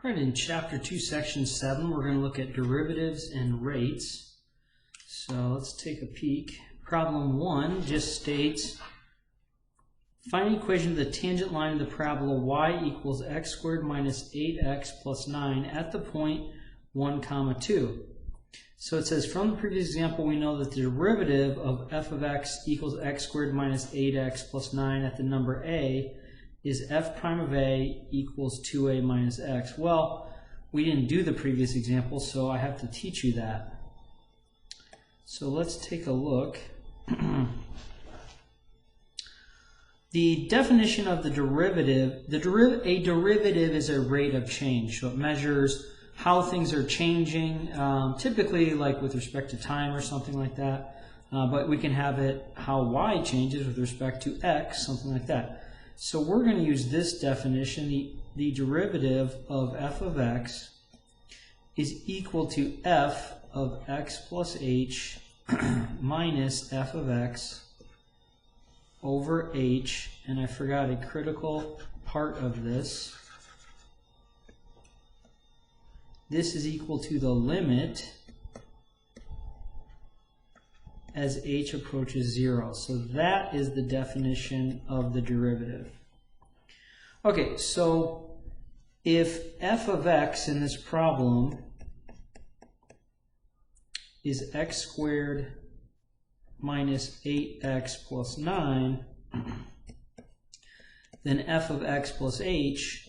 All right, in Chapter 2, Section 7, we're going to look at derivatives and rates. So let's take a peek. Problem 1 just states, find the equation of the tangent line of the parabola y equals x squared minus 8x plus 9 at the point 1, 2. So it says, from the previous example, we know that the derivative of f of x equals x squared minus 8x plus 9 at the number a is f prime of a equals 2a minus x. Well, we didn't do the previous example, so I have to teach you that. So let's take a look. The definition of the derivative, a derivative is a rate of change. So it measures how things are changing, typically like with respect to time or something like that. But we can have it how y changes with respect to x, something like that. So we're going to use this definition. The derivative of f of x is equal to f of x plus h minus f of x over h. And I forgot a critical part of this. This is equal to the limit as h approaches 0. So that is the definition of the derivative. Okay, so if f of x in this problem is x squared minus 8x plus 9, then f of x plus h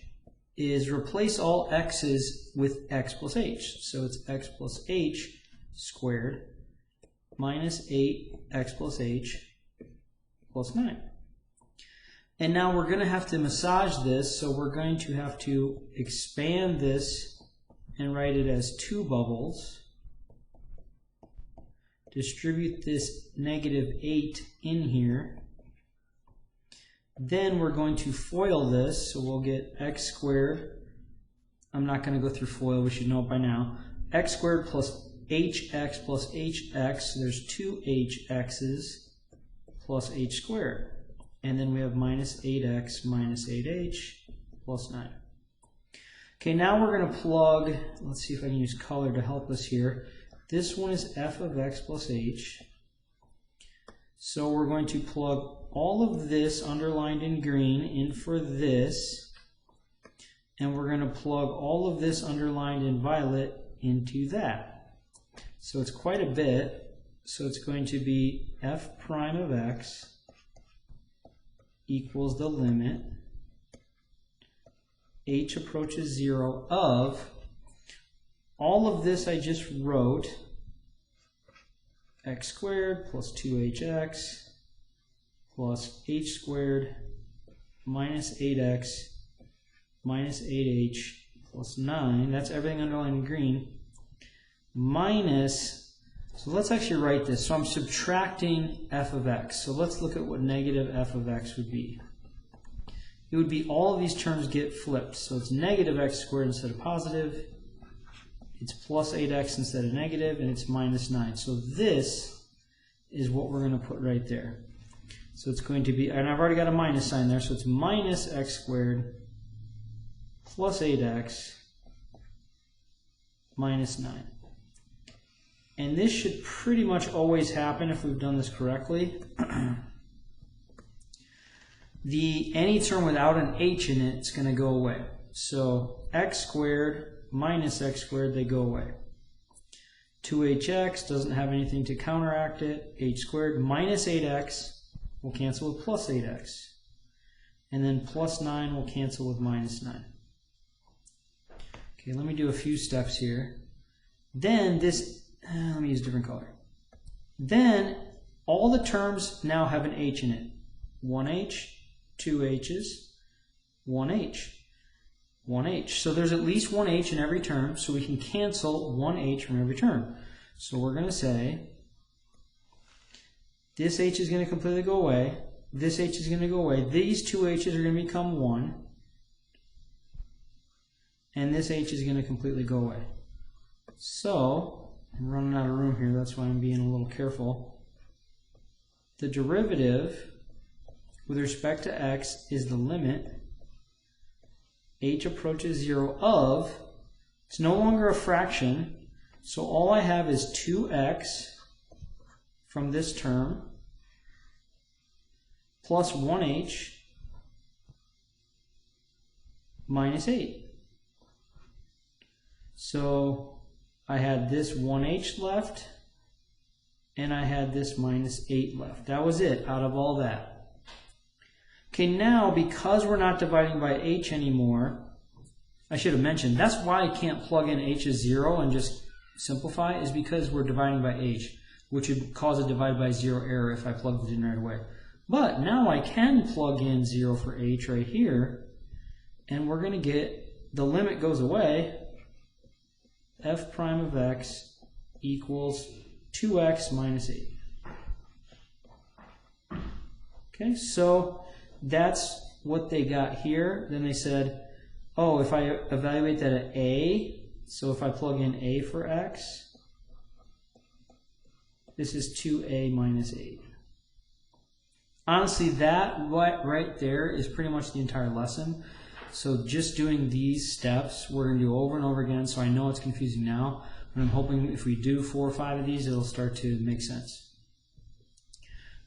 is replace all x's with x plus h. So it's x plus h squared minus 8x plus h plus 9. And now we're going to have to massage this, so we're going to have to expand this and write it as 2 bubbles. Distribute this negative 8 in here. Then we're going to FOIL this, so we'll get x squared. I'm not going to go through FOIL, we should know it by now. X squared plus hx plus hx, so there's 2 hx's plus h squared. And then we have minus 8x minus 8h plus 9. Okay, now we're going to plug, let's see if I can use color to help us here. This one is f of x plus h. So we're going to plug all of this underlined in green in for this. And we're going to plug all of this underlined in violet into that. So it's quite a bit. So it's going to be f prime of x equals the limit h approaches 0 of all of this I just wrote, x squared plus 2hx plus h squared minus 8x minus 8h plus 9. That's everything underlined in green. Minus, so let's actually write this. So I'm subtracting f of x. So let's look at what negative f of x would be. It would be all of these terms get flipped. So it's negative x squared instead of positive. It's plus 8x instead of negative, and it's minus 9. So this is what we're going to put right there. So it's going to be, and I've already got a minus sign there, so it's minus x squared plus 8x minus 9. And this should pretty much always happen if we've done this correctly. Any term without an h in it is going to go away. So x squared minus x squared, they go away. 2hx doesn't have anything to counteract it. H squared minus 8x will cancel with plus 8x. And then plus 9 will cancel with minus 9. Okay, let me do a few steps here. Then this, let me use a different color. Then all the terms now have an h in it. 1h, 2 h's, 1h. 1h. So there's at least 1h in every term, so we can cancel 1h from every term. So we're going to say this h is going to completely go away, this h is going to go away, these 2 h's are going to become 1, and this h is going to completely go away. So, I'm running out of room here, that's why I'm being a little careful. The derivative with respect to x is the limit h approaches 0 of, it's no longer a fraction, so all I have is 2x from this term plus 1h minus 8. So I had this 1h left, and I had this minus 8 left. That was it out of all that. Okay, now because we're not dividing by h anymore, I should have mentioned, that's why I can't plug in h as 0 and just simplify, is because we're dividing by h, which would cause a divide by 0 error if I plugged it in right away. But now I can plug in 0 for h right here, and we're going to get, the limit goes away, f prime of x equals 2x minus 8. Okay, so that's what they got here. Then they said, oh, if I evaluate that at a, so if I plug in a for x, this is 2a minus 8. Honestly, that right there is pretty much the entire lesson. So just doing these steps, we're going to do over and over again, so I know it's confusing now, but I'm hoping if we do 4 or 5 of these, it'll start to make sense.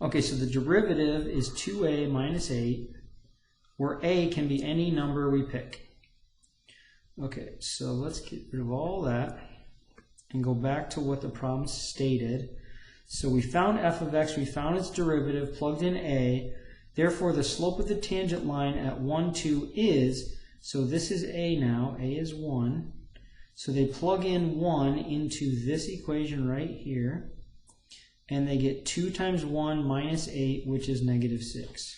Okay, so the derivative is 2a minus 8, where a can be any number we pick. Okay, so let's get rid of all that and go back to what the problem stated. So we found f of x, we found its derivative, plugged in a. Therefore, the slope of the tangent line at 1, 2 is, so this is a now, a is 1. So they plug in 1 into this equation right here, and they get 2 times 1 minus 8, which is negative 6.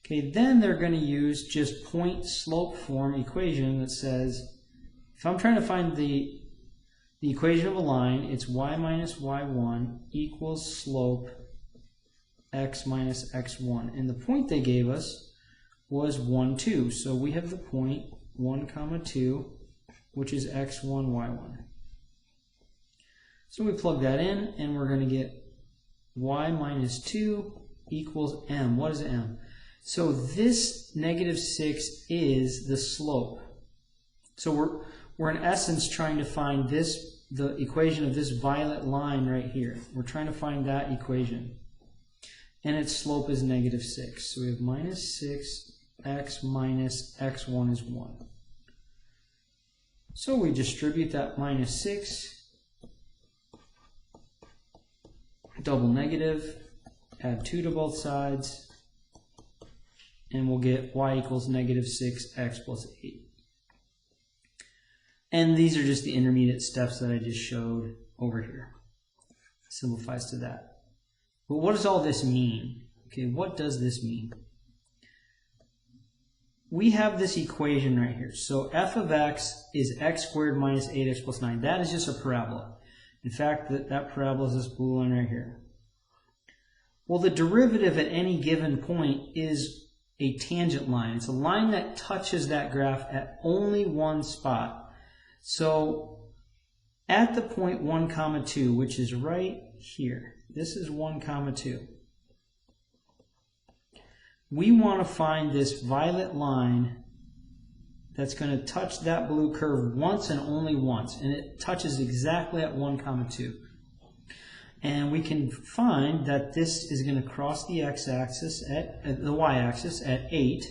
Okay, then they're going to use just point slope form equation that says, if I'm trying to find the equation of a line, it's y minus y1 equals slope x minus x1. And the point they gave us was 1, 2. So we have the point 1, 2, which is x1, y1. So we plug that in, and we're going to get y minus 2 equals m. What is m? So this negative 6 is the slope. So we're in essence trying to find this, the equation of this violet line right here. We're trying to find that equation. And its slope is negative 6. So we have minus 6x minus x1 is 1. So we distribute that minus 6, double negative, add 2 to both sides, and we'll get y equals negative 6x plus 8. And these are just the intermediate steps that I just showed over here. Simplifies to that. But what does all this mean? Okay, what does this mean? We have this equation right here. So f of x is x squared minus 8x plus 9. That is just a parabola. In fact, that parabola is this blue line right here. Well, the derivative at any given point is a tangent line. It's a line that touches that graph at only one spot. So at the point 1, 2, which is right here, this is 1, 2. We want to find this violet line that's going to touch that blue curve once and only once, and it touches exactly at 1, 2. And we can find that this is going to cross the x-axis at the y-axis at 8,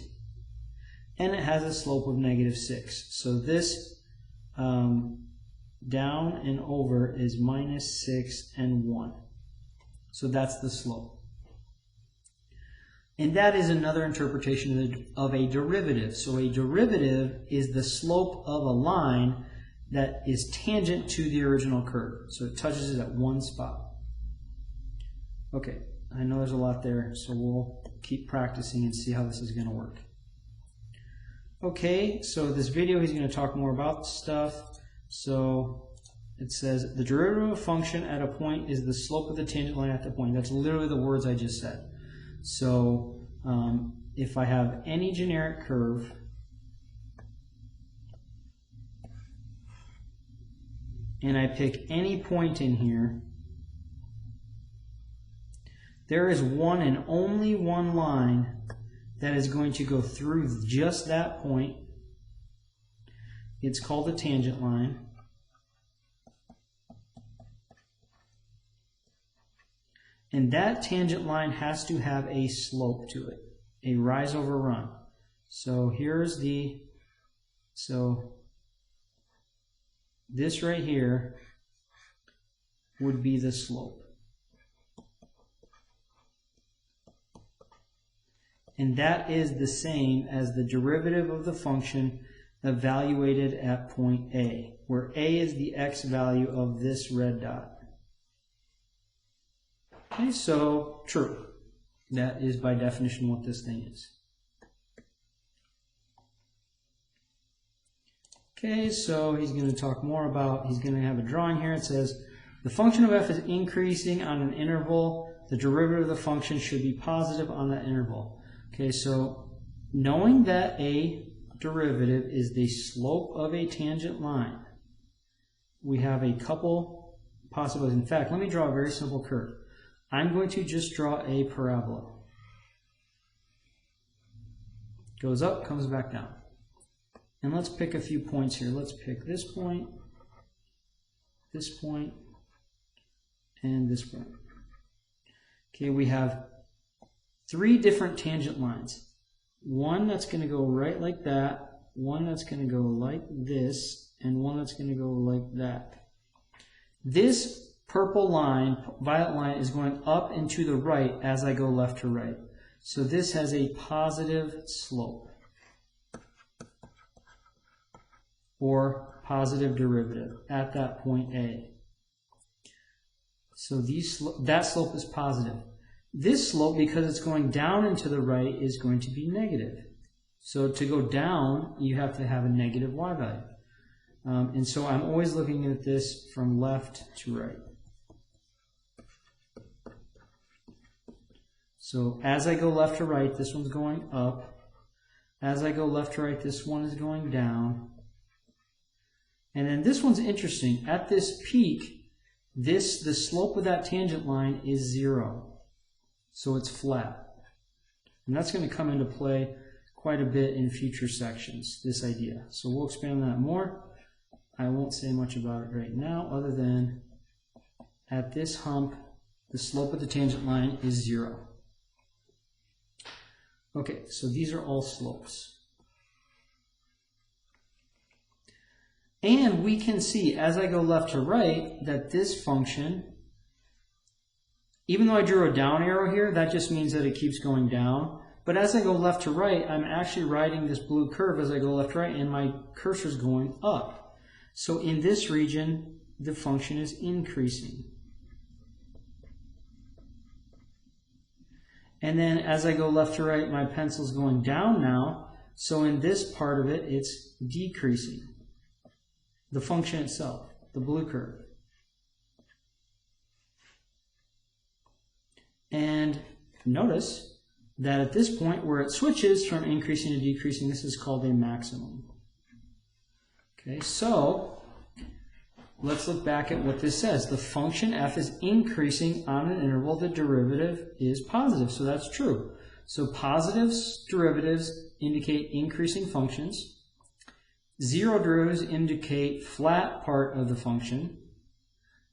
and it has a slope of negative 6. So this down and over is minus 6 and 1. So that's the slope. And that is another interpretation of a derivative. So a derivative is the slope of a line that is tangent to the original curve. So it touches it at one spot. Okay, I know there's a lot there, so we'll keep practicing and see how this is going to work. Okay, so this video he's going to talk more about stuff. So it says the derivative of a function at a point is the slope of the tangent line at the point. That's literally the words I just said. So if I have any generic curve, and I pick any point in here, there is one and only one line that is going to go through just that point. It's called the tangent line. And that tangent line has to have a slope to it, a rise over run. So here's this right here would be the slope. And that is the same as the derivative of the function evaluated at point A, where A is the x value of this red dot. Okay, so true. That is by definition what this thing is. Okay, so he's going to talk more about, he's going to have a drawing here. It says, the function of f is increasing on an interval. The derivative of the function should be positive on that interval. Okay, so knowing that a derivative is the slope of a tangent line, we have a couple possibilities. In fact, let me draw a very simple curve. I'm going to just draw a parabola. Goes up, comes back down. And let's pick a few points here. Let's pick this point, and this point. Okay, we have three different tangent lines. One that's going to go right like that, one that's going to go like this, and one that's going to go like that. This purple line, violet line, is going up and to the right as I go left to right. So this has a positive slope, or positive derivative at that point A. So that slope is positive. This slope, because it's going down and to the right, is going to be negative. So to go down, you have to have a negative y value. And so I'm always looking at this from left to right. So as I go left to right, this one's going up. As I go left to right, this one is going down. And then this one's interesting. At this peak, the slope of that tangent line is 0. So it's flat. And that's going to come into play quite a bit in future sections, this idea. So we'll expand on that more. I won't say much about it right now, other than at this hump, the slope of the tangent line is 0. Okay, so these are all slopes. And we can see, as I go left to right, that this function, even though I drew a down arrow here, that just means that it keeps going down. But as I go left to right, I'm actually riding this blue curve as I go left to right, and my cursor is going up. So in this region, the function is increasing. And then as I go left to right, my pencil's going down now. So in this part of it, it's decreasing. The function itself, the blue curve. And notice that at this point where it switches from increasing to decreasing, this is called a maximum. Okay, so let's look back at what this says. The function f is increasing on an interval. The derivative is positive, so that's true. So positive derivatives indicate increasing functions. Zero derivatives indicate flat part of the function.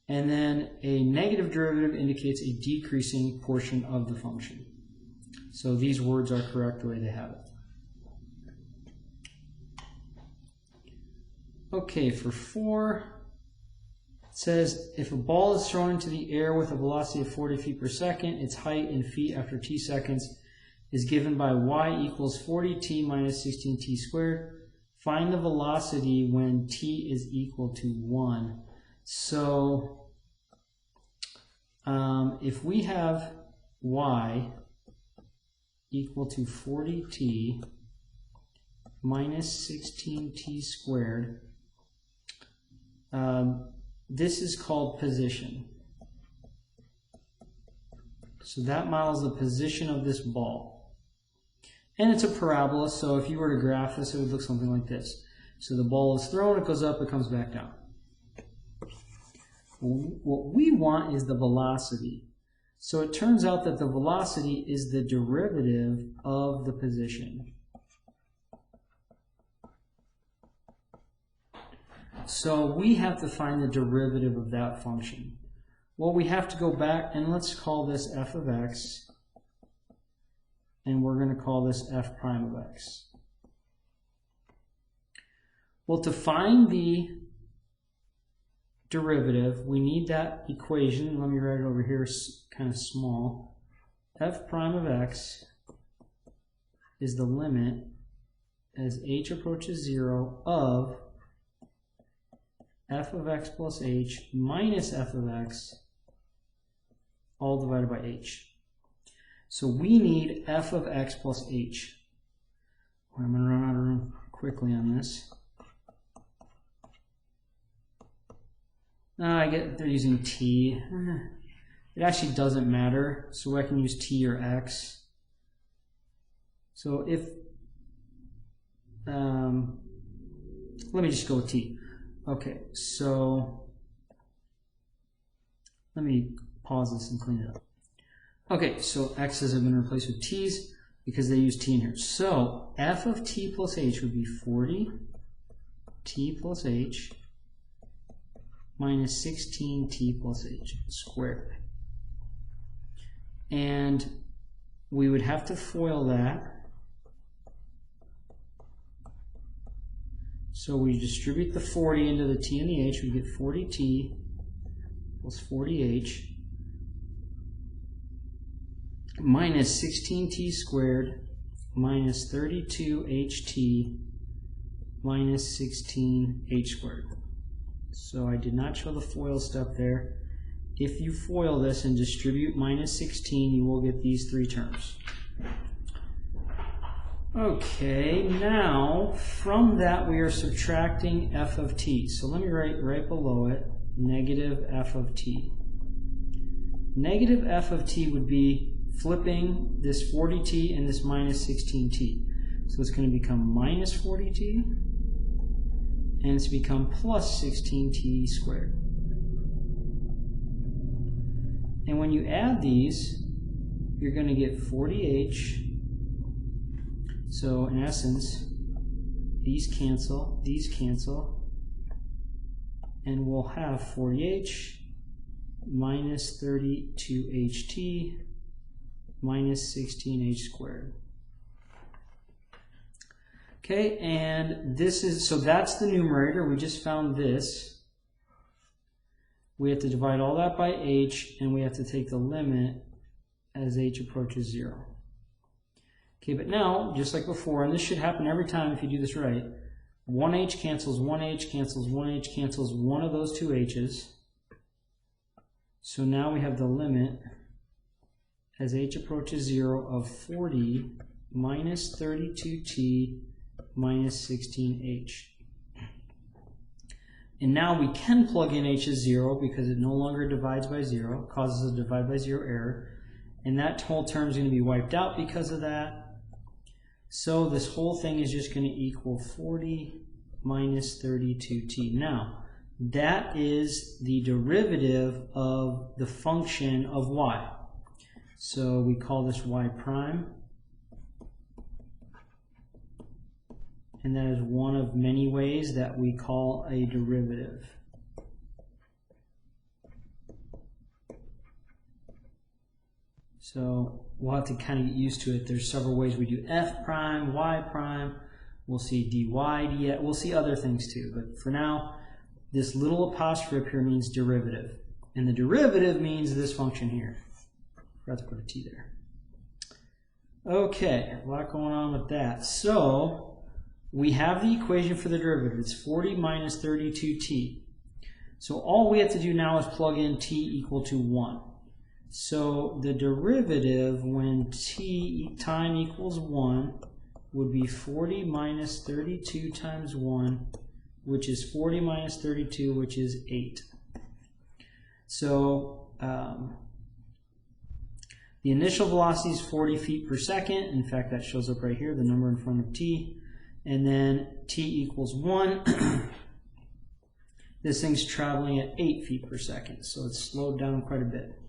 And then a negative derivative indicates a decreasing portion of the function. So these words are correct the way they have it. Okay, for 4, it says if a ball is thrown into the air with a velocity of 40 feet per second, its height in feet after t seconds is given by y equals 40t minus 16t squared. Find the velocity when t is equal to 1. So if we have y equal to 40t minus 16t squared, this is called position. So that models the position of this ball. And it's a parabola, so if you were to graph this, it would look something like this. So the ball is thrown, it goes up, it comes back down. What we want is the velocity. So it turns out that the velocity is the derivative of the position. So we have to find the derivative of that function. Well, we have to go back and let's call this f of x, and we're going to call this f prime of x. Well, to find the derivative, we need that equation. Let me write it over here kind of small. F prime of x is the limit as h approaches 0 of f of x plus h minus f of x all divided by h. So we need f of x plus h. I'm going to run out of room quickly on this. I get they're using t. It actually doesn't matter, so I can use t or x. So if, let me just go with t. Okay, so let me pause this and clean it up. Okay, so x's have been replaced with t's because they use t in here. So f of t plus h would be 40 t plus h minus 16t plus h squared. And we would have to FOIL that. So we distribute the 40 into the t and the h, we get 40t plus 40h minus 16t squared minus 32ht minus 16h squared. So I did not show the FOIL step there. If you FOIL this and distribute minus 16, you will get these three terms. Okay, now from that we are subtracting f of t. So let me write right below it, negative f of t. Negative f of t would be flipping this 40t and this minus 16t. So it's going to become minus 40t, and it's become plus 16t squared. And when you add these, you're going to get 40h. So in essence, these cancel, and we'll have 40h minus 32ht minus 16h squared. Okay, and this is, so that's the numerator. We just found this. We have to divide all that by h, and we have to take the limit as h approaches 0. Okay, but now, just like before, and this should happen every time if you do this right, 1h cancels, 1h cancels, 1h cancels one of those two h's. So now we have the limit as h approaches 0 of 40 minus 32t minus 16h. And now we can plug in h as 0 because it no longer divides by 0, causes a divide by 0 error. And that whole term is going to be wiped out because of that. So this whole thing is just going to equal 40 minus 32t. Now, that is the derivative of the function of y. So we call this y prime. And that is one of many ways that we call a derivative. So we'll have to kind of get used to it. There's several ways we do f prime, y prime. We'll see dy, dx. We'll see other things too. But for now, this little apostrophe up here means derivative. And the derivative means this function here. Forgot to put a t there. Okay, a lot going on with that. So we have the equation for the derivative. It's 40 minus 32t. So all we have to do now is plug in t equal to 1. So the derivative when time equals 1 would be 40 minus 32 times 1, which is 40 minus 32, which is 8. So the initial velocity is 40 feet per second. In fact, that shows up right here, the number in front of t. And then t equals 1. This thing's traveling at 8 feet per second, so it's slowed down quite a bit.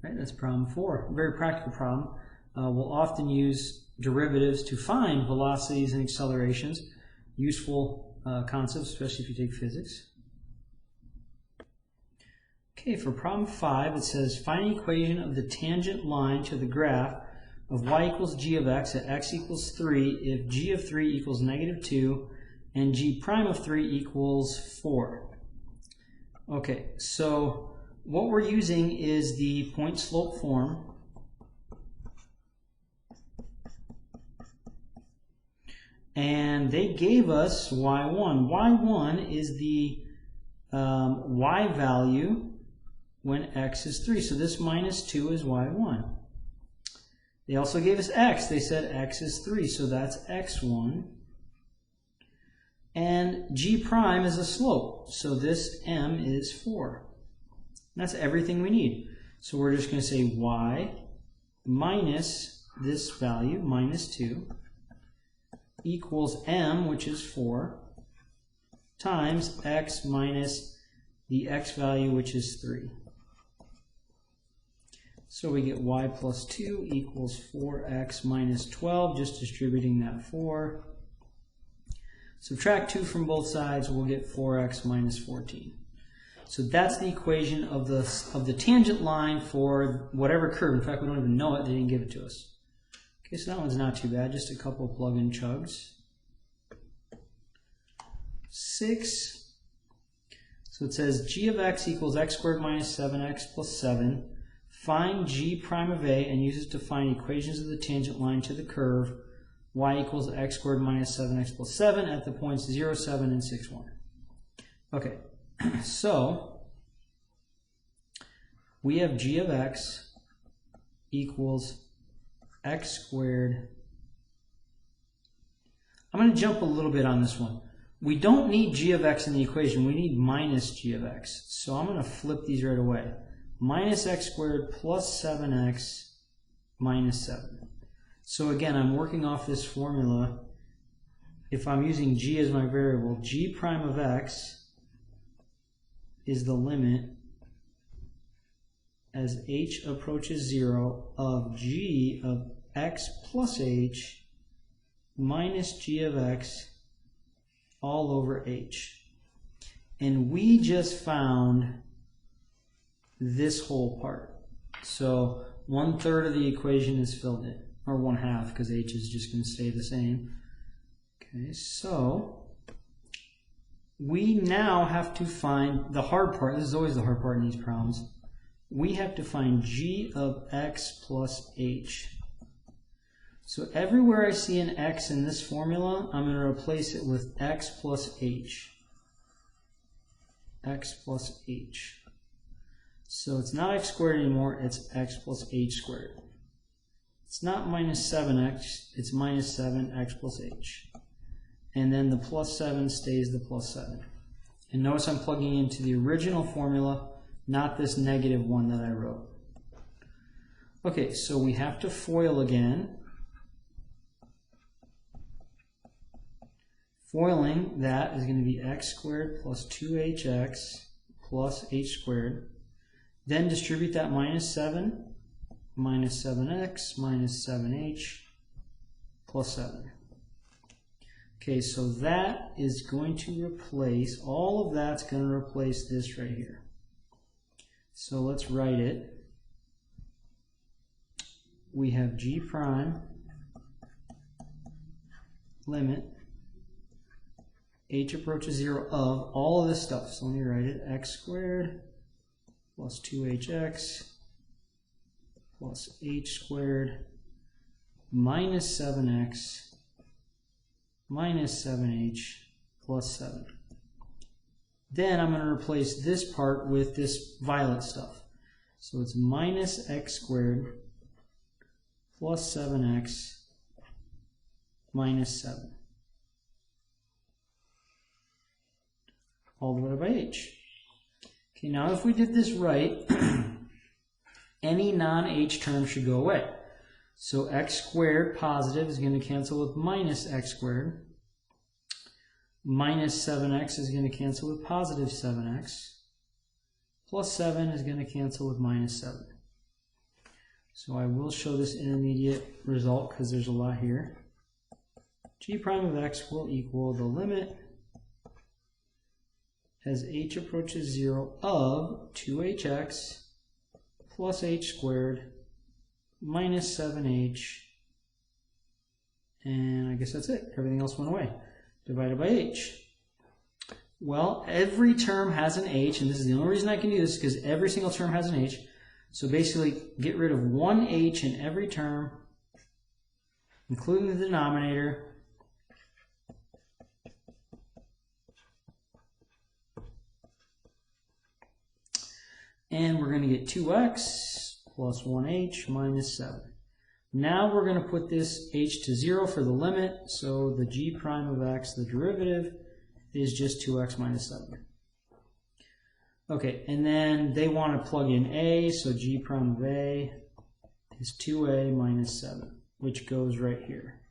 Right, that's problem 4. A very practical problem. We'll often use derivatives to find velocities and accelerations. Useful concepts, especially if you take physics. Okay, for problem 5, it says find an equation of the tangent line to the graph of y equals g of x at x equals 3 if g of 3 equals -2 and g prime of 3 equals 4. Okay, so what we're using is the point slope form. And they gave us y1. y1 is the y value when x is 3. So this -2 is y1. They also gave us x. They said x is 3, so that's x1. And g prime is a slope, so this m is 4. That's everything we need. So we're just going to say y minus this value, -2, equals m, which is 4, times x minus the x value, which is 3. So we get y plus 2 equals 4x minus 12, just distributing that 4. Subtract 2 from both sides, we'll get 4x minus 14. So that's the equation of the tangent line for whatever curve. In fact, we don't even know it, they didn't give it to us. Okay, so that one's not too bad, just a couple plug-in chugs. 6. So it says g of x equals x squared minus 7x plus 7. Find g prime of a and use it to find equations of the tangent line to the curve y equals x squared minus 7x plus 7 at the points 0, 7, and 6, 1. Okay, so we have g of x equals x squared. I'm going to jump a little bit on this one. We don't need g of x in the equation. We need minus g of x. So I'm going to flip these right away. Minus x squared plus 7x minus 7. So again, I'm working off this formula. If I'm using g as my variable, g prime of x is the limit as h approaches 0 of g of x plus h minus g of x all over h. And we just found this whole part. So 1/3 of the equation is filled in, or 1/2, because h is just going to stay the same. Okay, so we now have to find the hard part. This is always the hard part in these problems. We have to find g of x plus h. So everywhere I see an x in this formula, I'm going to replace it with x plus h. X plus h. So it's not x squared anymore, it's x plus h squared. It's not minus 7x, it's minus 7x plus h. And then the plus 7 stays the plus 7. And notice I'm plugging into the original formula, not this negative one that I wrote. Okay, so we have to FOIL again. Foiling that is going to be x squared plus 2hx plus h squared. Then distribute that minus 7, minus 7x, minus 7h, plus 7. Okay, so that is going to replace, all of that's going to replace this right here. So let's write it. We have g prime, limit, h approaches 0 of all of this stuff. So let me write it, x squared plus 2hx plus h squared minus 7x minus 7h plus 7. Then I'm going to replace this part with this violet stuff. So it's minus x squared plus 7x minus 7 all divided by h. Okay, now if we did this right, any non-h term should go away. So x squared positive is going to cancel with minus x squared. Minus 7x is going to cancel with positive 7x. Plus 7 is going to cancel with minus 7. So I will show this intermediate result because there's a lot here. G prime of x will equal the limit as h approaches 0 of 2hx plus h squared minus 7h, and I guess that's it. Everything else went away. Divided by h. Well, every term has an h, and this is the only reason I can do this because every single term has an h. So basically, get rid of one h in every term, including the denominator. And we're going to get 2x plus 1h minus 7. Now we're going to put this h to 0 for the limit, so the g prime of x, the derivative, is just 2x minus 7. Okay, and then they want to plug in a, so g prime of a is 2a minus 7, which goes right here.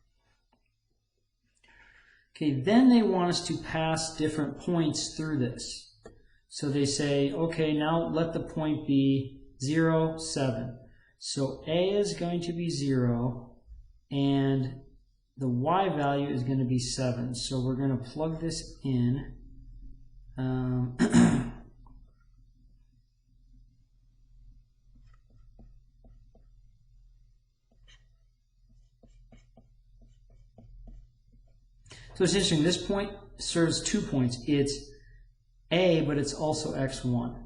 Okay, then they want us to pass different points through this. So they say, okay, now let the point be 0, 7. So a is going to be 0, and the y value is going to be 7. So we're going to plug this in. So it's interesting, this point serves 2 points. It's a, but it's also x1.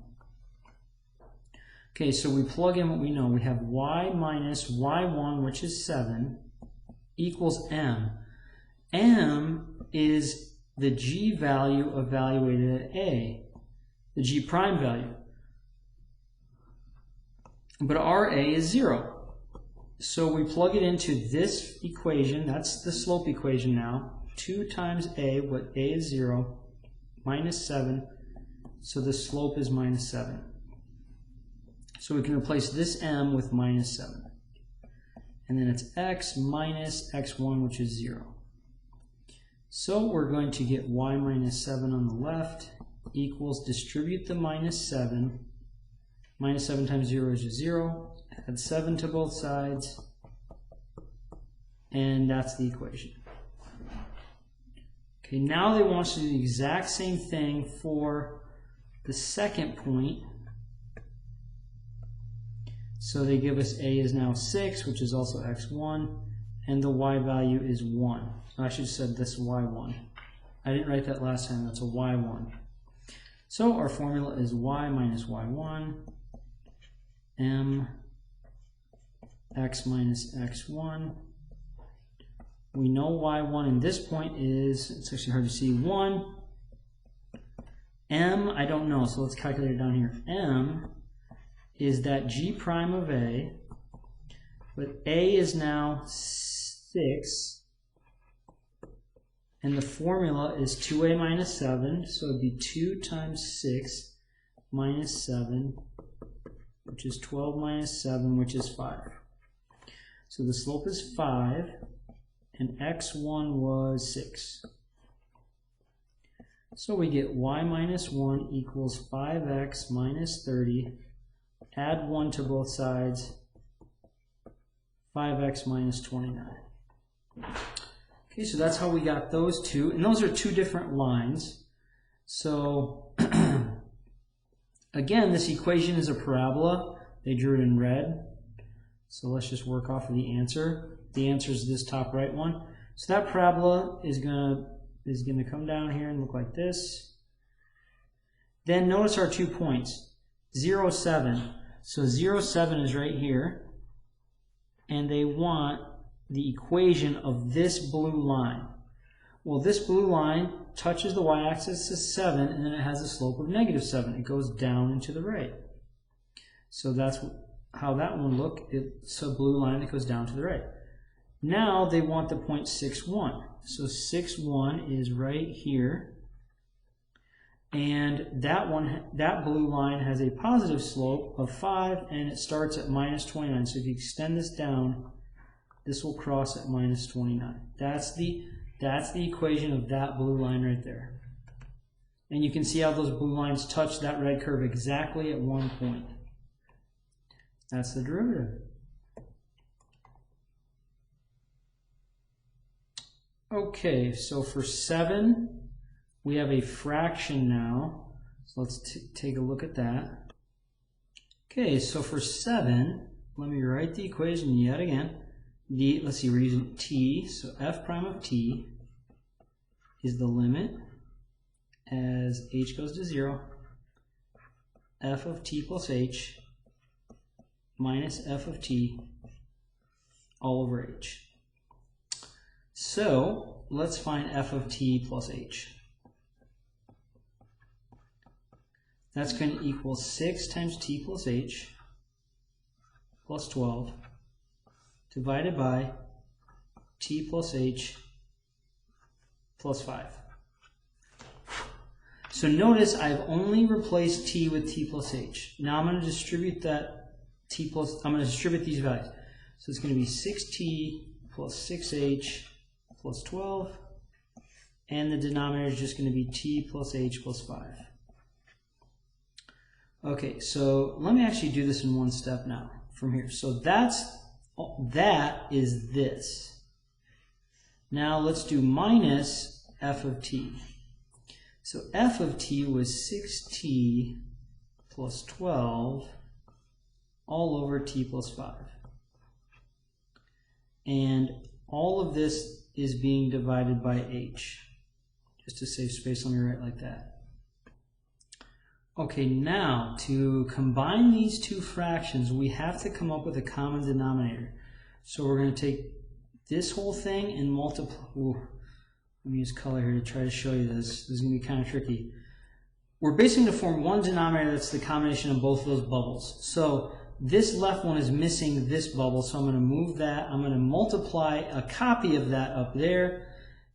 Okay, so we plug in what we know. We have y minus y1, which is 7, equals m. M is the g value evaluated at a, the g prime value. But our a is 0. So we plug it into this equation. That's the slope equation now. 2 times a, what a is 0, minus 7. So the slope is minus 7. So we can replace this m with minus 7. And then it's x minus x1, which is 0. So we're going to get y minus 7 on the left equals, distribute the minus 7. Minus 7 times 0 is just 0. Add 7 to both sides. And that's the equation. Okay, now they want us to do the exact same thing for the second point. So they give us a is now 6, which is also x1, and the y value is 1. I should have said this y1. I didn't write that last time, that's a y1. So our formula is y minus y1, m x minus x1. We know y1 in this point is, it's actually hard to see, 1. M, I don't know, so let's calculate it down here. M is that g prime of a, but a is now 6, and the formula is 2a minus 7, so it would be 2 times 6 minus 7, which is 12 minus 7, which is 5. So the slope is 5, and x1 was 6. So we get y minus 1 equals 5x minus 30. Add 1 to both sides. 5x minus 29. Okay, so that's how we got those two. And those are two different lines. So, again, this equation is a parabola. They drew it in red. So let's just work off of the answer. The answer is this top right one. So that parabola is gonna come down here and look like this. Then notice our 2 points. 0, 7. So 0, 7 is right here. And they want the equation of this blue line. Well, this blue line touches the y-axis at 7, and then it has a slope of negative 7. It goes down and to the right. So that's how that one look. It's a blue line that goes down to the right. Now they want the point 6, 1. So 6, 1 is right here. And that blue line has a positive slope of 5, and it starts at minus 29. So if you extend this down, this will cross at minus 29. That's the equation of that blue line right there. And you can see how those blue lines touch that red curve exactly at one point. That's the derivative. Okay, so for 7, we have a fraction now. So let's take a look at that. Okay, so for 7, let me write the equation yet again. Let's see, we're using t, so f prime of t is the limit as h goes to 0, f of t plus h minus f of t all over h. So let's find f of t plus h. That's going to equal 6 times t plus h plus 12 divided by t plus h plus 5. So notice I've only replaced t with t plus h. Now I'm going to distribute that I'm going to distribute these values. So it's going to be 6t plus 6h plus 12, and the denominator is just going to be t plus h plus 5. Okay, so let me actually do this in one step now from here. So that is this. Now let's do minus f of t. So f of t was 6t plus 12 all over t plus 5. And all of this is being divided by h. Just to save space, let me write it like that. Okay, now to combine these two fractions, we have to come up with a common denominator. So we're going to take this whole thing and multiply. Let me use color here to try to show you this. This is going to be kind of tricky. We're basically going to form one denominator that's the combination of both of those bubbles. So this left one is missing this bubble, so I'm going to move that. I'm going to multiply a copy of that up there.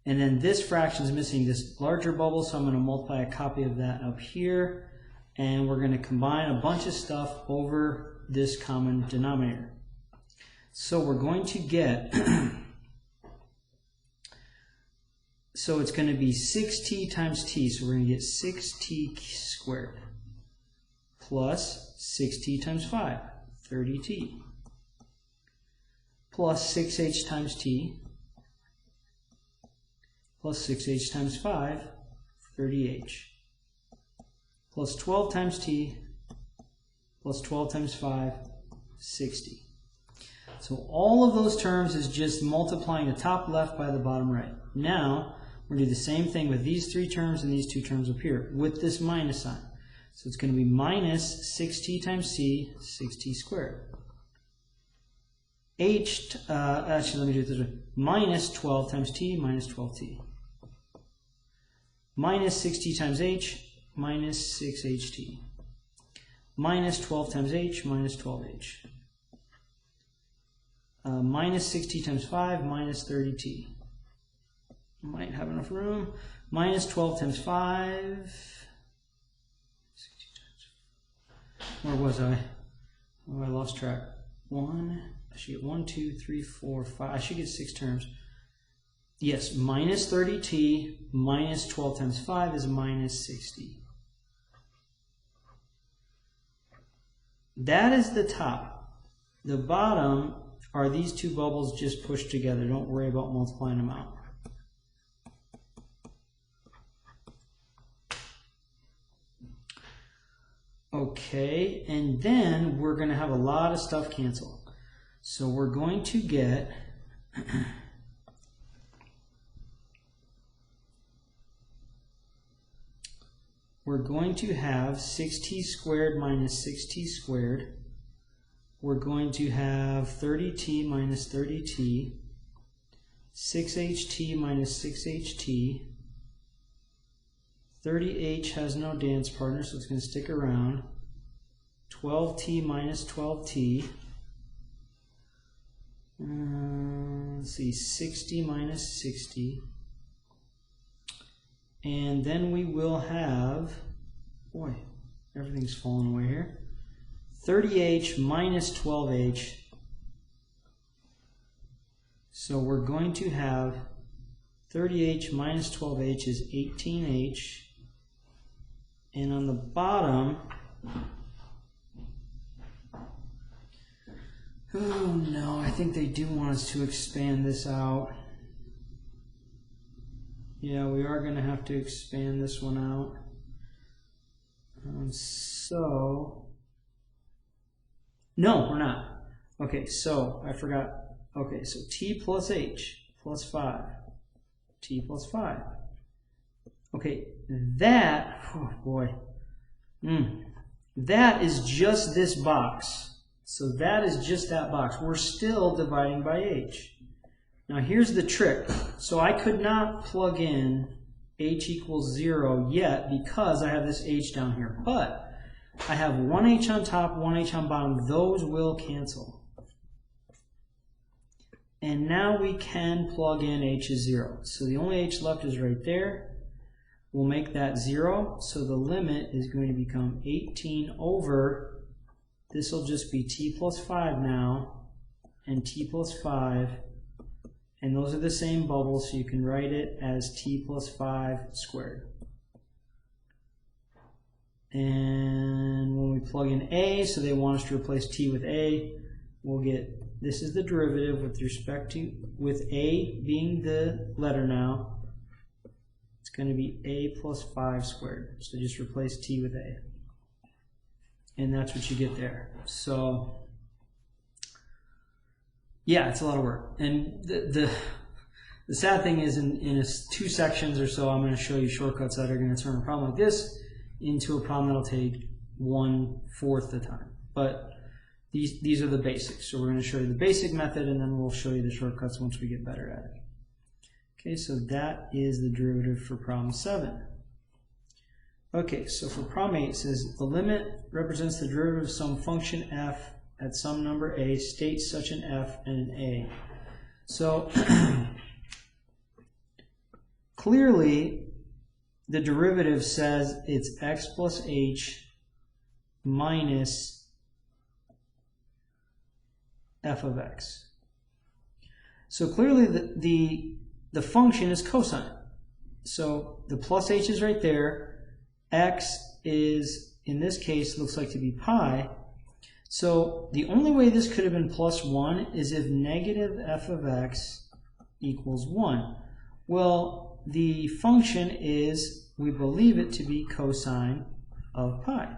And then this fraction is missing this larger bubble, so I'm going to multiply a copy of that up here. And we're going to combine a bunch of stuff over this common denominator. So we're going to get, so it's going to be 6t times t, so we're going to get 6t squared plus 6t times 5, 30t, plus 6h times t, plus 6h times 5, 30h. Plus 12 times t, plus 12 times 5, 60. So all of those terms is just multiplying the top left by the bottom right. Now, we're going to do the same thing with these three terms and these two terms up here with this minus sign. So it's going to be minus 6t times c, 6t squared. Actually, let me do it this way. Minus 12 times t, minus 12t. Minus 6t times h, minus 6ht, minus 12 times h, minus 12h, minus 6t times 5, minus 30t. Might have enough room. Minus 12 times 5. 60 times. Where was I? Oh, I lost track. I should get 1, 2, 3, 4, 5. I should get 6 terms. Yes, minus 30t minus 12 times 5 is minus 60. That is the top. The bottom are these two bubbles just pushed together. Don't worry about multiplying them out. Okay, and then we're going to have a lot of stuff cancel. So we're going to get we're going to have 6t squared minus 6t squared. We're going to have 30t minus 30t, 6ht minus 6ht. 30h has no dance partner, so it's going to stick around. 12t minus 12t. Let's see, 60 minus 60. And then we will have, boy, everything's falling away here. 30h minus 12h. So we're going to have 30h minus 12h is 18h. And on the bottom, oh no, I think they do want us to expand this out. Yeah, we are going to have to expand this one out. No, we're not. Okay, so I forgot. Okay, so t plus h plus 5. T plus 5. Okay, that, oh boy. That is just this box. So that is just that box. We're still dividing by h. Now here's the trick. So I could not plug in h equals 0 yet because I have this h down here. But I have one h on top, one h on bottom. Those will cancel. And now we can plug in h is 0. So the only h left is right there. We'll make that 0. So the limit is going to become 18 over, this will just be t plus 5 now, and t plus 5. And those are the same bubbles, so you can write it as t plus 5 squared. And when we plug in a, so they want us to replace t with a, we'll get, this is the derivative with respect to, with a being the letter now, it's going to be a plus 5 squared. So just replace t with a. And that's what you get there. So, yeah, it's a lot of work. And the sad thing is in 2 sections or so, I'm going to show you shortcuts that are going to turn a problem like this into a problem that'll take 1/4 the time. But these are the basics. So we're going to show you the basic method, and then we'll show you the shortcuts once we get better at it. Okay, so that is the derivative for problem 7. Okay, so for problem 8, it says the limit represents the derivative of some function f at some number a, states such an f and an a. So clearly the derivative says it's x plus h minus f of x. So clearly the function is cosine. So the plus h is right there. X is, in this case, looks like to be pi. So the only way this could have been plus 1 is if negative f of x equals 1. Well, the function is, we believe it to be cosine of pi.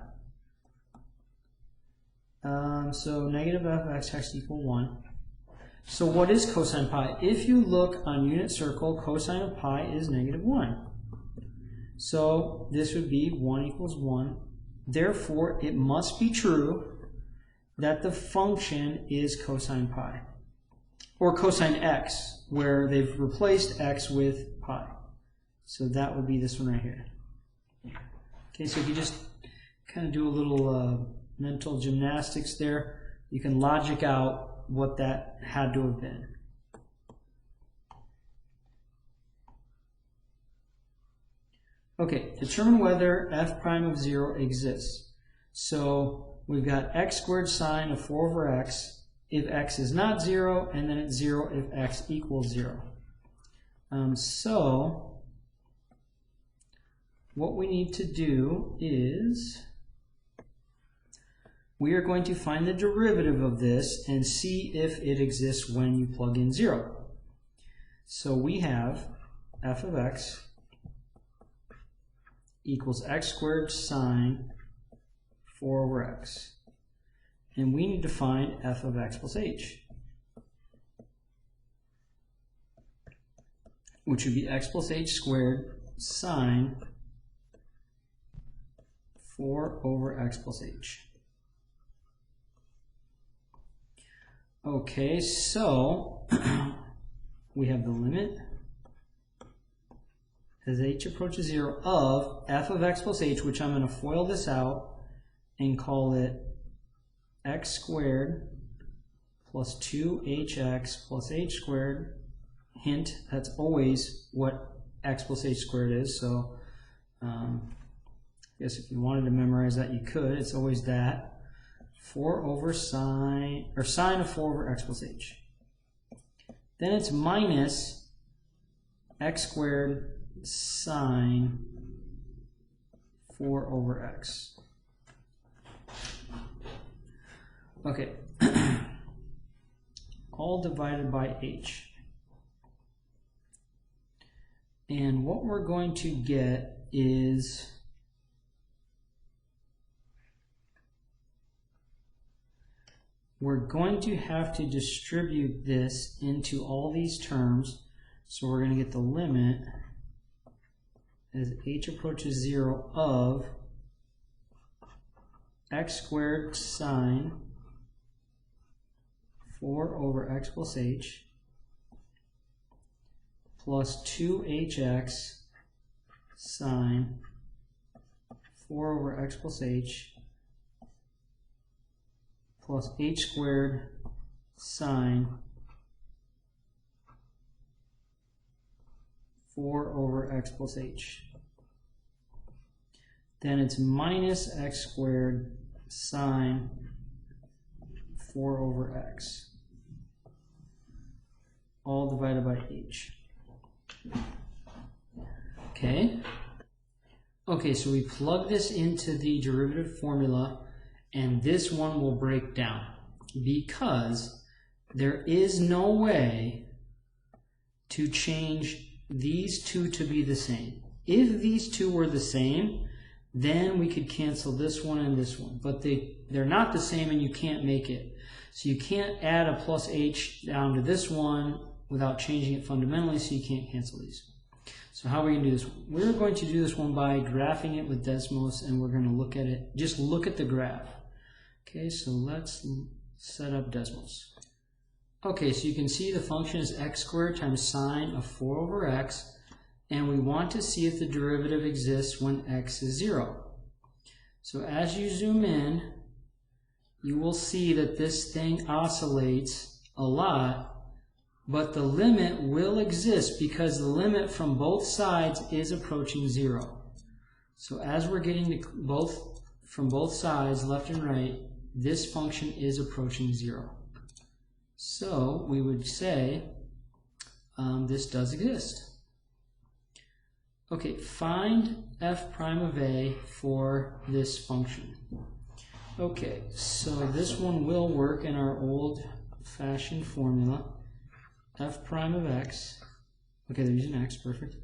So negative f of x has to equal 1. So what is cosine pi? If you look on unit circle, cosine of pi is negative 1. So this would be 1 equals 1. Therefore, it must be true that the function is cosine pi. Or cosine x, where they've replaced x with pi. So that would be this one right here. Okay, so if you just kind of do a little mental gymnastics there, you can logic out what that had to have been. Okay, determine whether f prime of 0 exists. So we've got x squared sine of 4 over x if x is not 0, and then it's 0 if x equals 0. So what we need to do is we are going to find the derivative of this and see if it exists when you plug in 0. So we have f of x equals x squared sine 4 over x. And we need to find f of x plus h, which would be x plus h squared sine 4 over x plus h. Okay, so we have the limit as h approaches 0 of f of x plus h, which I'm going to FOIL this out and call it x squared plus 2hx plus h squared. Hint, that's always what x plus h squared is. So I guess if you wanted to memorize that, you could. It's always that. 4 over sine, or sine of 4 over x plus h. Then it's minus x squared sine 4 over x. Okay, all divided by h. And what we're going to get is we're going to have to distribute this into all these terms. So we're going to get the limit as h approaches 0 of x squared sine 4 over x plus h plus 2hx sine 4 over x plus h plus h squared sine 4 over x plus h. Then it's minus x squared sine 4 over x, all divided by h. Okay, so we plug this into the derivative formula, and this one will break down because there is no way to change these two to be the same. If these two were the same, then we could cancel this one and this one, but they're not the same and you can't make it. So you can't add a plus h down to this one without changing it fundamentally, so you can't cancel these. So how are we going to do this? We're going to do this one by graphing it with Desmos, and we're going to look at it, just look at the graph. Okay, so let's set up Desmos. Okay, so you can see the function is x squared times sine of 4 over x, and we want to see if the derivative exists when x is 0. So as you zoom in, you will see that this thing oscillates a lot, but the limit will exist because the limit from both sides is approaching 0. So as we're getting to from both sides, left and right, this function is approaching 0. So we would say this does exist. Okay, find f prime of a for this function. Okay, so this one will work in our old-fashioned formula. F prime of x, okay, they're using x, perfect,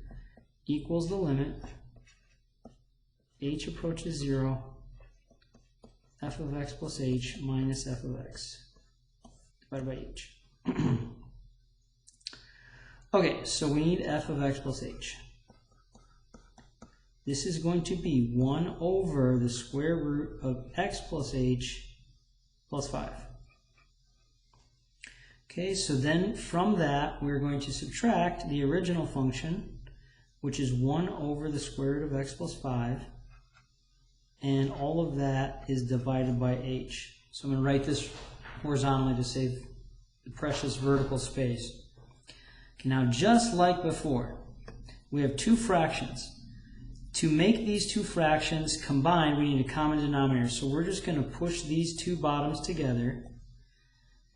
equals the limit, h approaches 0, f of x plus h minus f of x divided by h. Okay, so we need f of x plus h. This is going to be 1 over the square root of x plus h plus 5. Okay, so then from that, we're going to subtract the original function, which is 1 over the square root of x plus 5, and all of that is divided by h. So I'm going to write this horizontally to save the precious vertical space. Okay, now just like before, we have two fractions. To make these two fractions combine, we need a common denominator. So we're just going to push these two bottoms together.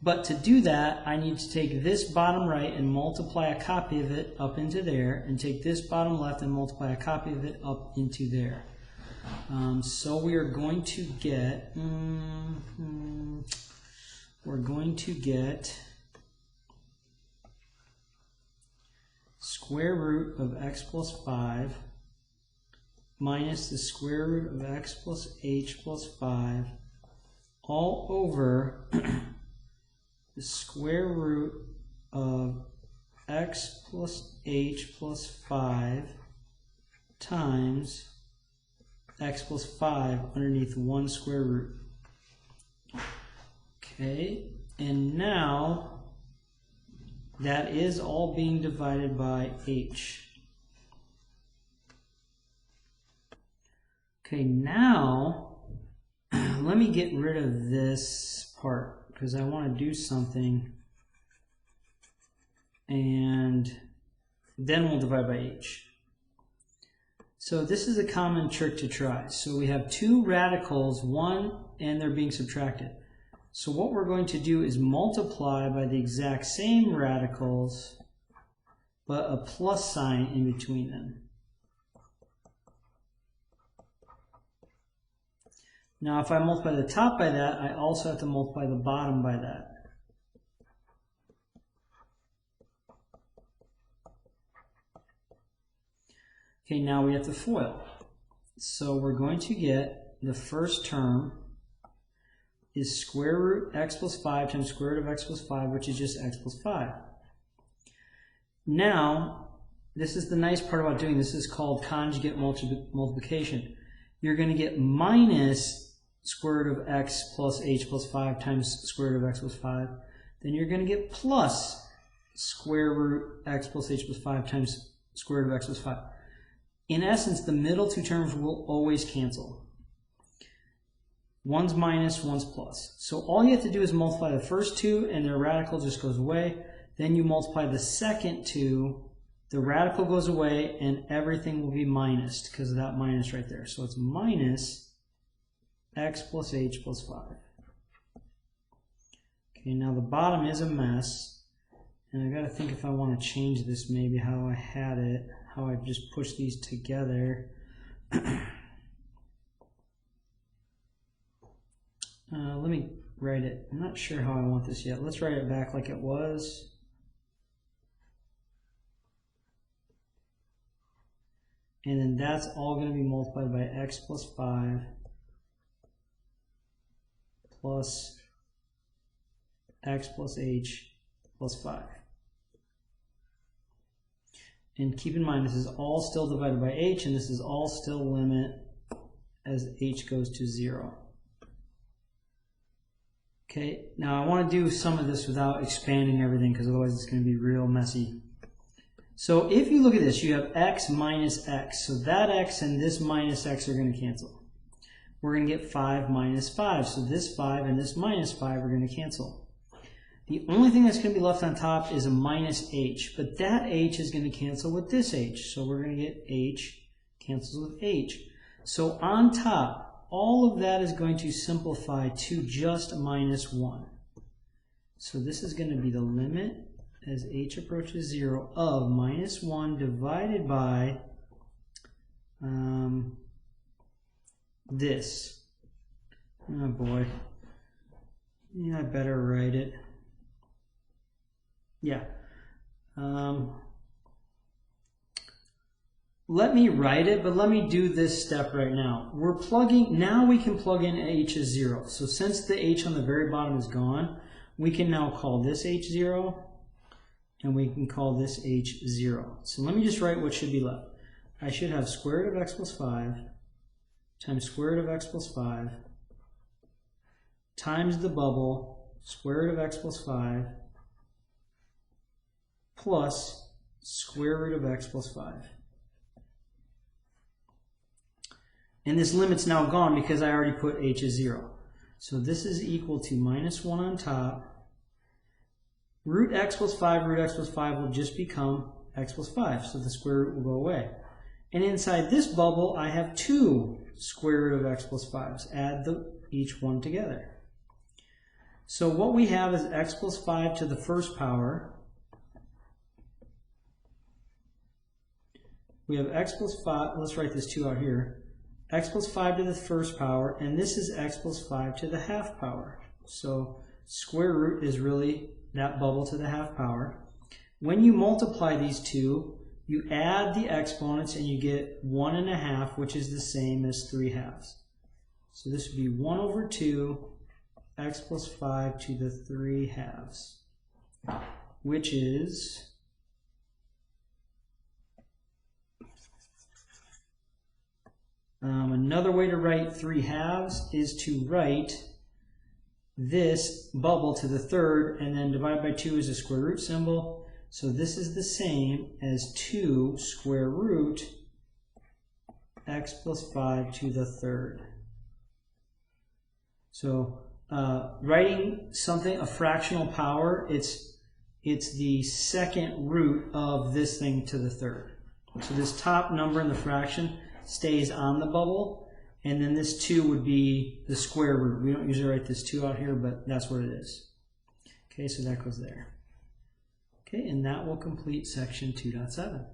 But to do that, I need to take this bottom right and multiply a copy of it up into there, and take this bottom left and multiply a copy of it up into there. So we are going to get, square root of x plus 5 minus the square root of x plus h plus 5 all over the square root of x plus h plus 5 times x plus 5 underneath 1 square root. Okay, and now that is all being divided by h. Okay, now let me get rid of this part because I want to do something, and then we'll divide by h. So this is a common trick to try. So we have two radicals, and they're being subtracted. So what we're going to do is multiply by the exact same radicals, but a plus sign in between them. Now if I multiply the top by that, I also have to multiply the bottom by that. Okay, now we have to FOIL. So we're going to get the first term is square root x plus 5 times square root of x plus 5, which is just x plus 5. Now, this is the nice part about doing this. This is called conjugate multiplication. You're going to get minus square root of x plus h plus 5 times square root of x plus 5. Then you're going to get plus square root x plus h plus 5 times square root of x plus 5. In essence, the middle two terms will always cancel. One's minus, one's plus. So all you have to do is multiply the first two and their radical just goes away. Then you multiply the second two, the radical goes away, and everything will be minus because of that minus right there. So it's minus x plus h plus 5. Okay, now the bottom is a mess. And I got to think if I want to change this maybe how I had it, how I just push these together. Let me write it. I'm not sure how I want this yet. Let's write it back like it was. And then that's all going to be multiplied by x plus 5 plus x plus h plus 5. And keep in mind, this is all still divided by h, and this is all still limit as h goes to 0. Okay, now I want to do some of this without expanding everything because otherwise it's going to be real messy. So if you look at this, you have x minus x. So that x and this minus x are going to cancel. We're going to get 5 minus 5. So this 5 and this minus 5 are going to cancel. The only thing that's going to be left on top is a minus h. But that h is going to cancel with this h. So we're going to get h cancels with h. So on top, all of that is going to simplify to just minus 1. So this is going to be the limit as h approaches 0 of minus 1 divided by this. Oh boy. Yeah, I better write it. Yeah. Let me write it, but let me do this step right now. Now we can plug in h as 0. So since the h on the very bottom is gone, we can now call this h 0, and we can call this h 0. So let me just write what should be left. I should have square root of x plus 5 times square root of x plus 5 times the bubble square root of x plus 5 plus square root of x plus 5. And this limit's now gone because I already put h as 0. So this is equal to minus 1 on top. Root x plus 5 will just become x plus 5. So the square root will go away. And inside this bubble, I have 2 square root of x plus 5s. Add each one together. So what we have is x plus 5 to the first power. We have x plus 5. Let's write this 2 out here. X plus 5 to the first power, and this is x plus 5 to the half power. So square root is really that bubble to the half power. When you multiply these two, you add the exponents and you get 1.5, which is the same as 3 halves. So this would be 1 over 2 x plus 5 to the 3 halves, which is another way to write 3 halves is to write this bubble to the third and then divide by 2 is a square root symbol. So this is the same as 2 square root x plus 5 to the third. So writing something, a fractional power, it's the second root of this thing to the third. So this top number in the fraction stays on the bubble, and then this 2 would be the square root. We don't usually write this 2 out here, but that's what it is. Okay, so that goes there. Okay, and that will complete section 2.7.